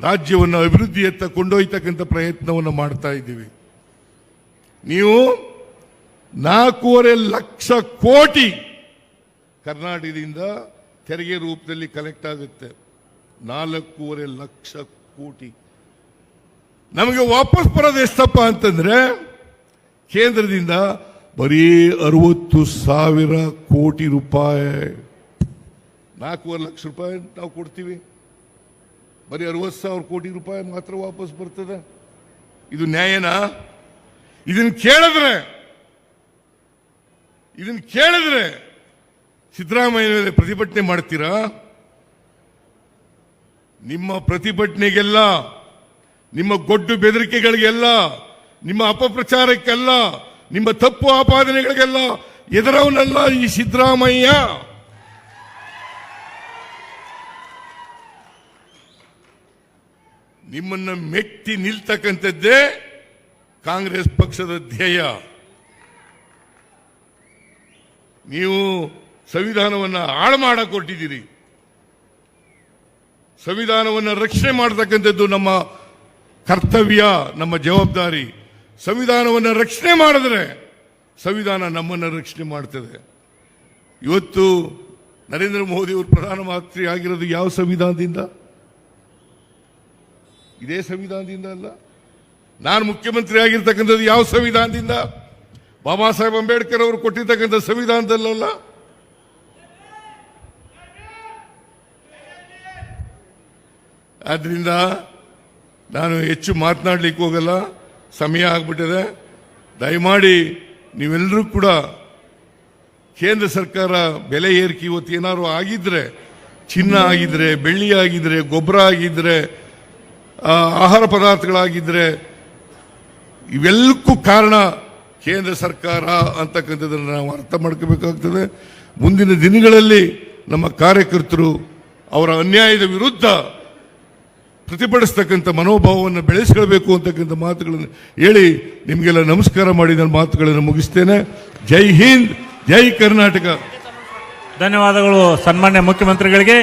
ರಾಜ್ಯವನ್ನು ಅಭಿವೃದ್ಧಿಯತ್ತ ಕೊಂಡೊಯ್ತಕ್ಕಂಥ ಪ್ರಯತ್ನವನ್ನು ಮಾಡ್ತಾ ಇದ್ದೀವಿ. ನೀವು 4.5 ಲಕ್ಷ ಕೋಟಿ ಕರ್ನಾಟಕದಿಂದ ತೆರಿಗೆ ರೂಪದಲ್ಲಿ ಕಲೆಕ್ಟ್ ಆಗುತ್ತೆ. 4.5 ಲಕ್ಷ ಕೋಟಿ ನಮಗೆ ವಾಪಸ್ ಬರೋದು ಎಷ್ಟಪ್ಪ ಅಂತಂದ್ರೆ ಕೇಂದ್ರದಿಂದ ಬರೀ 60,000 ಕೋಟಿ ರೂಪಾಯಿ. 4.5 ಲಕ್ಷ ರೂಪಾಯಿ ನಾವು ಕೊಡ್ತೀವಿ, ಬರೀ 60,000 ಕೋಟಿ ರೂಪಾಯಿ ಮಾತ್ರ ವಾಪಸ್ ಬರ್ತದೆ. ಇದು ನ್ಯಾಯನಾ? ಇದನ್ನು ಕೇಳಿದ್ರೆ ಸಿದ್ದರಾಮಯ್ಯ ಮೇಲೆ ಪ್ರತಿಭಟನೆ ಮಾಡ್ತೀರಾ? ನಿಮ್ಮ ಪ್ರತಿಭಟನೆಗೆಲ್ಲ, ನಿಮ್ಮ ಗೊಡ್ಡು ಬೆದರಿಕೆಗಳಿಗೆಲ್ಲ, ನಿಮ್ಮ ಅಪಪ್ರಚಾರಕ್ಕೆಲ್ಲ, ನಿಮ್ಮ ತಪ್ಪು ಆಪಾದನೆಗಳಿಗೆಲ್ಲ ಎದುರವನಲ್ಲ ಈ ಸಿದ್ದರಾಮಯ್ಯ. ನಿಮ್ಮನ್ನ ಮೆಟ್ಟಿ ನಿಲ್ತಕ್ಕಂಥದ್ದೇ ಕಾಂಗ್ರೆಸ್ ಪಕ್ಷದ ಧ್ಯೇಯ. ನೀವು ಸಂವಿಧಾನವನ್ನು ಹಾಳು ಮಾಡಕ್ಕೆ ಕೊಟ್ಟಿದ್ದೀರಿ. ಸಂವಿಧಾನವನ್ನು ರಕ್ಷಣೆ ಮಾಡತಕ್ಕಂಥದ್ದು ನಮ್ಮ ಕರ್ತವ್ಯ, ನಮ್ಮ ಜವಾಬ್ದಾರಿ. ಸಂವಿಧಾನವನ್ನು ರಕ್ಷಣೆ ಮಾಡಿದ್ರೆ ಸಂವಿಧಾನ ನಮ್ಮನ್ನು ರಕ್ಷಣೆ ಮಾಡ್ತದೆ. ಇವತ್ತು ನರೇಂದ್ರ ಮೋದಿ ಅವರು ಪ್ರಧಾನಮಂತ್ರಿ ಆಗಿರೋದು ಯಾವ ಸಂವಿಧಾನದಿಂದ? ಇದೇ ಸಂವಿಧಾನದಿಂದ ಅಲ್ಲ. ನಾನು ಮುಖ್ಯಮಂತ್ರಿ ಆಗಿರ್ತಕ್ಕಂಥದ್ದು ಯಾವ ಸಂವಿಧಾನದಿಂದ? ಬಾಬಾ ಸಾಹೇಬ್ ಅಂಬೇಡ್ಕರ್ ಅವರು ಕೊಟ್ಟಿರ್ತಕ್ಕಂಥ ಸಂವಿಧಾನದಲ್ಲ. ಆದ್ರಿಂದ ನಾನು ಹೆಚ್ಚು ಮಾತನಾಡ್ಲಿಕ್ಕೆ ಹೋಗಲ್ಲ, ಸಮಯ ಆಗ್ಬಿಟ್ಟಿದೆ. ದಯಮಾಡಿ ನೀವೆಲ್ಲರೂ ಕೂಡ ಕೇಂದ್ರ ಸರ್ಕಾರ ಬೆಲೆ ಏರಿಕೆ ಇವತ್ತು ಏನಾದ್ರು ಆಗಿದ್ರೆ, ಚಿನ್ನ ಆಗಿದ್ರೆ, ಬೆಳ್ಳಿ ಆಗಿದ್ರೆ, ಗೊಬ್ಬರ ಆಗಿದ್ರೆ, ಆಹಾರ ಪದಾರ್ಥಗಳಾಗಿದ್ರೆ, ಇವೆಲ್ಲಕ್ಕೂ ಕಾರಣ ಕೇಂದ್ರ ಸರ್ಕಾರ ಅಂತಕ್ಕಂಥದ್ದನ್ನು ನಾವು ಅರ್ಥ ಮಾಡ್ಕೋಬೇಕಾಗ್ತದೆ. ಮುಂದಿನ ದಿನಗಳಲ್ಲಿ ನಮ್ಮ ಕಾರ್ಯಕರ್ತರು ಅವರ ಅನ್ಯಾಯದ ವಿರುದ್ಧ ಪ್ರತಿಭಟಿಸ್ತಕ್ಕಂಥ ಮನೋಭಾವವನ್ನು ಬೆಳೆಸಿಕೊಳ್ಳಬೇಕು ಅಂತಕ್ಕಂಥ ಮಾತುಗಳನ್ನು ಹೇಳಿ ನಿಮಗೆಲ್ಲ ನಮಸ್ಕಾರ ಮಾಡಿ ನನ್ನ ಮಾತುಗಳನ್ನು ಮುಗಿಸ್ತೇನೆ. ಜೈ ಹಿಂದ್, ಜೈ ಕರ್ನಾಟಕ. ಧನ್ಯವಾದಗಳು ಸನ್ಮಾನ್ಯ ಮುಖ್ಯಮಂತ್ರಿಗಳಿಗೆ.